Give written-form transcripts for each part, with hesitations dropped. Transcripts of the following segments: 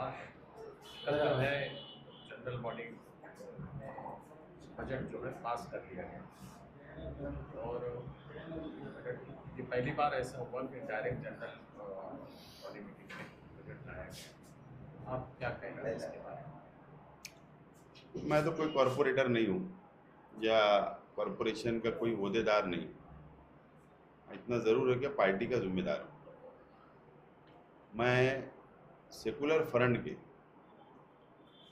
हाँ, कल जो है जनरल बॉडी बजट जो है पास कर लिया गया और बजट ये पहली बार ऐसा हुआ कि डायरेक्ट जनरल बॉडी मीटिंग में बजट लाया गया। आप क्या कहना है इसके बारे में? मैं तो कोई कॉरपोरेटर नहीं हूँ या कॉरपोरेशन का कोई ओहदेदार नहीं। इतना ज़रूर है कि पार्टी का जिम्मेदार हूँ। मैं सेकुलर फ्रंट के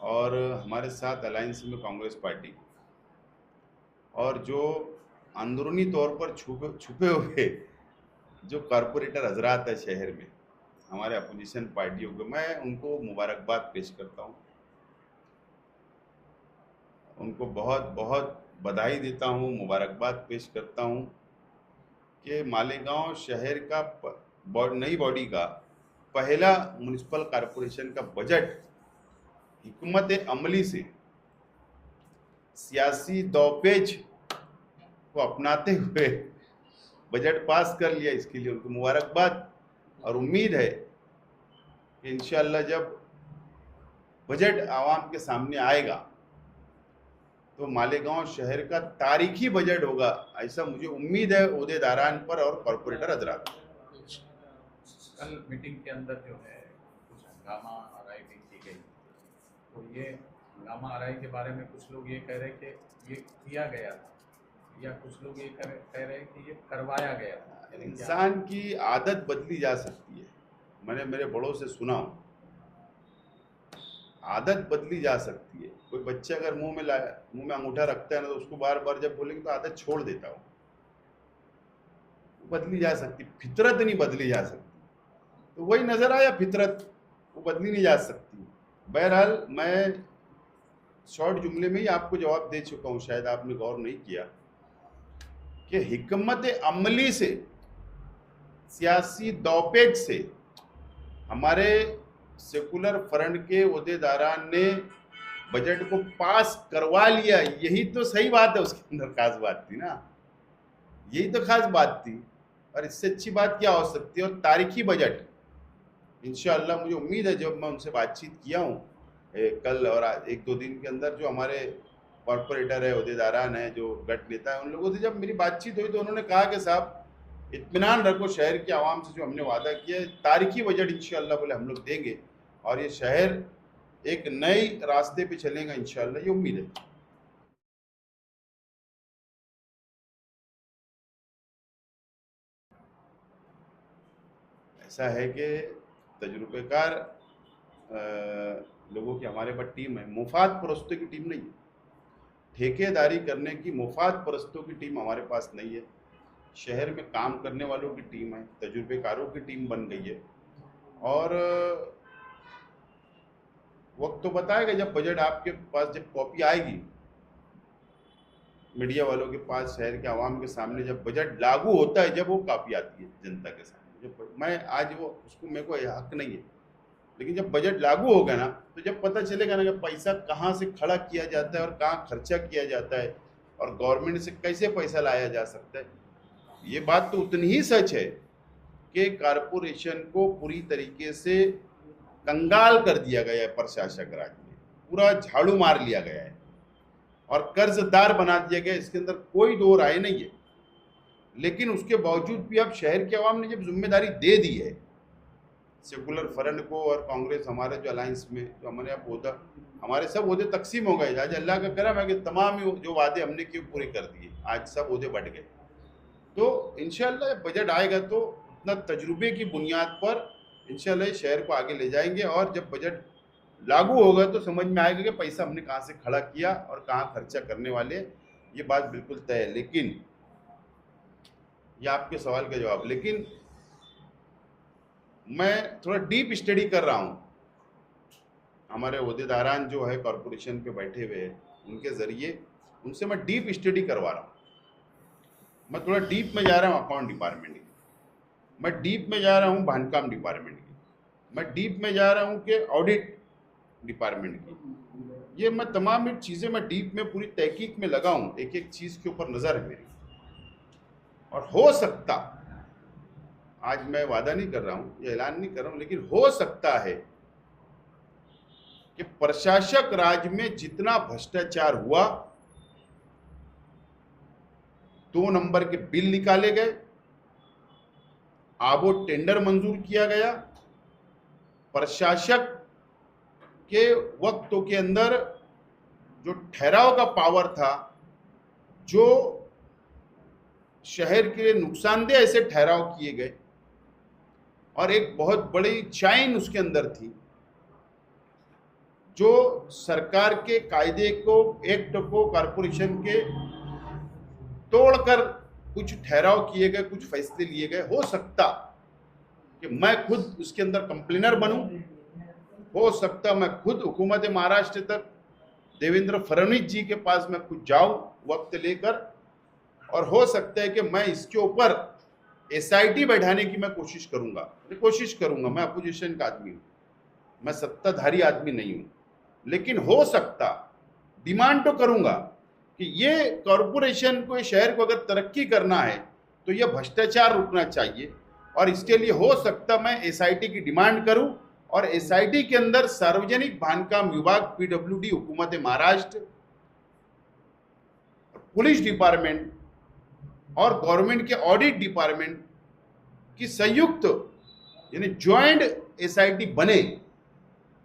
और हमारे साथ अलायंस में कांग्रेस पार्टी और जो अंदरूनी तौर पर छुपे हुए जो कॉरपोरेटर हजरात है शहर में हमारे अपोजिशन पार्टियों को, मैं उनको मुबारकबाद पेश करता हूँ। उनको बहुत बहुत बधाई देता हूँ, मुबारकबाद पेश करता हूँ कि मालेगांव शहर का नई बॉडी का पहला म्युनिसिपल कॉरपोरेशन का बजट हिकमत अमली से सियासी दौपेच को अपनाते हुए बजट पास कर लिया। इसके लिए उनको मुबारकबाद और उम्मीद है कि इंशाअल्लाह जब बजट आवाम के सामने आएगा तो मालेगांव शहर का तारीखी बजट होगा, ऐसा मुझे उम्मीद है ओहदेदारान पर और कॉरपोरेटर हजरात। कल मीटिंग के अंदर जो है कुछ हंगामा आराई भी की गई, तो ये हंगामा आराई के बारे में कुछ लोग ये कह रहे कि ये किया गया था या कुछ लोग ये कह रहे हैं कि ये करवाया गया था। इंसान की आदत बदली जा सकती है। मैंने मेरे बड़ों से सुना, आदत बदली जा सकती है। कोई बच्चे अगर मुंह में अंगूठा रखता है ना, तो उसको बार बार जब बोलेंगे तो आदत छोड़ देता हूँ। बदली जा सकती, फितरत नहीं बदली जा सकती। तो वही नजर आया, फितरत वो बदली नहीं जा सकती। बहरहाल मैं शॉर्ट जुमले में ही आपको जवाब दे चुका हूँ, शायद आपने गौर नहीं किया कि हिकमत अमली से सियासी दौपेच से हमारे सेकुलर फ्रंट के ओहदेदारान ने बजट को पास करवा लिया। यही तो सही बात है, उसके अंदर खास बात थी ना, यही तो खास बात थी। और इससे अच्छी बात क्या हो सकती है। और तारीखी बजट इंशाअल्लाह मुझे उम्मीद है, जब मैं उनसे बातचीत किया हूँ कल और आज एक दो दिन के अंदर, जो हमारे कॉरपोरेटर है, ओहदेदारान है, जो गट नेता है, उन लोगों से जब मेरी बातचीत हुई तो उन्होंने कहा कि साहब इत्मीनान रखो, शहर के आवाम से जो हमने वादा किया है तारीखी बजट इंशाअल्लाह बोले हम लोग देंगे और ये शहर एक नए रास्ते पे चलेगा इंशाअल्लाह, ये उम्मीद है। ऐसा है कि तजुर्बेकार लोगों की हमारे पास टीम है, मुफाद परस्तों की टीम नहीं है। ठेकेदारी करने की मुफाद परस्तों की टीम हमारे पास नहीं है। शहर में काम करने वालों की टीम है, तजुर्बेकारों की टीम बन गई है। और वक्त तो बताएगा, जब बजट आपके पास जब कॉपी आएगी मीडिया वालों के पास, शहर के आवाम के सामने जब बजट लागू होता है, जब वो कॉपी आती है जनता के सामने, जब मैं आज वो उसको मेरे को हक नहीं है, लेकिन जब बजट लागू होगा ना, तो जब पता चलेगा ना कि पैसा कहाँ से खड़ा किया जाता है और कहाँ खर्चा किया जाता है और गवर्नमेंट से कैसे पैसा लाया जा सकता है। ये बात तो उतनी ही सच है कि कारपोरेशन को पूरी तरीके से कंगाल कर दिया गया है प्रशासक राज में, पूरा झाड़ू मार लिया गया है और कर्जदार बना दिया गया है। इसके अंदर कोई दो राय नहीं है। लेकिन उसके बावजूद भी अब शहर के अवाम ने जब जिम्मेदारी दे दी है सेकुलर फ्रंट को और कांग्रेस, हमारे जो अलायंस में जो हमारे यहाँ ओहदा, हमारे सब ओहदे तकसीम हो गए। आज अल्लाह का करम है कि तमाम जो वादे हमने किए पूरे कर दिए, आज सब ओहदे बढ़ गए। तो इंशाअल्लाह बजट आएगा तो इतना तजुर्बे की बुनियाद पर इंशाअल्लाह शहर को आगे ले जाएंगे और जब बजट लागू होगा तो समझ में आएगा कि पैसा हमने कहाँ से खड़ा किया और कहाँ खर्चा करने वाले, ये बात बिल्कुल तय है। लेकिन ये आपके सवाल का जवाब, लेकिन मैं थोड़ा डीप स्टडी कर रहा हूँ। हमारे ओहदेदारान जो है कॉरपोरेशन पे बैठे हुए हैं, उनके ज़रिए उनसे मैं डीप स्टडी करवा रहा हूँ। मैं थोड़ा डीप में जा रहा हूँ अकाउंट डिपार्टमेंट की, मैं डीप में जा रहा हूँ बांधकाम डिपार्टमेंट की, मैं डीप में जा रहा हूँ कि ऑडिट डिपार्टमेंट की। ये मैं तमाम चीज़ें मैं डीप में पूरी तहकीक में लगा हूँ, एक एक चीज़ के ऊपर नज़र है मेरी। और हो सकता, आज मैं वादा नहीं कर रहा हूँ या ऐलान नहीं कर रहा हूँ, लेकिन हो सकता है कि प्रशासक राज में जितना भ्रष्टाचार हुआ, 2 नंबर के बिल निकाले गए, आबो टेंडर मंजूर किया गया, प्रशासक के वक्तों के अंदर जो ठहराव का पावर था, जो शहर के लिए नुकसानदेह ऐसे ठहराव किए गए, और एक बहुत बड़ी चाइन उसके अंदर थी जो सरकार के कायदे को, एक्ट को, कॉरपोरेशन के तोड़कर कुछ ठहराव किए गए, कुछ फैसले लिए गए। हो सकता कि मैं खुद उसके अंदर कंप्लेनर बनूं, हो सकता मैं खुद हुकूमत महाराष्ट्र तक देवेंद्र फडणवीस जी के पास मैं खुद जाऊं वक्त लेकर, और हो सकता है कि मैं इसके ऊपर एसआईटी बैठाने की मैं कोशिश करूंगा। मैं अपोजिशन का आदमी हूं, मैं सत्ताधारी आदमी नहीं हूं, लेकिन हो सकता, डिमांड तो करूंगा कि ये कॉरपोरेशन को, ये शहर को अगर तरक्की करना है तो ये भ्रष्टाचार रुकना चाहिए, और इसके लिए हो सकता मैं एसआईटी की डिमांड करूं, और एसआईटी के अंदर सार्वजनिक बांधकाम विभाग, पीडब्ल्यूडी, हुकूमत महाराष्ट्र, पुलिस डिपार्टमेंट और गवर्नमेंट के ऑडिट डिपार्टमेंट की संयुक्त यानी ज्वाइंट एसआईटी बने,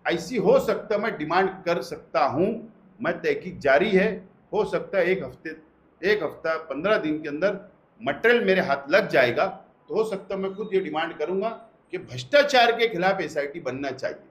ऐसी हो सकता मैं डिमांड कर सकता हूं। मैं तहकीक जारी है, हो सकता है एक हफ्ता 15 दिन के अंदर मटेरियल मेरे हाथ लग जाएगा, तो हो सकता मैं खुद ये डिमांड करूंगा कि भ्रष्टाचार के खिलाफ एसआईटी बनना चाहिए।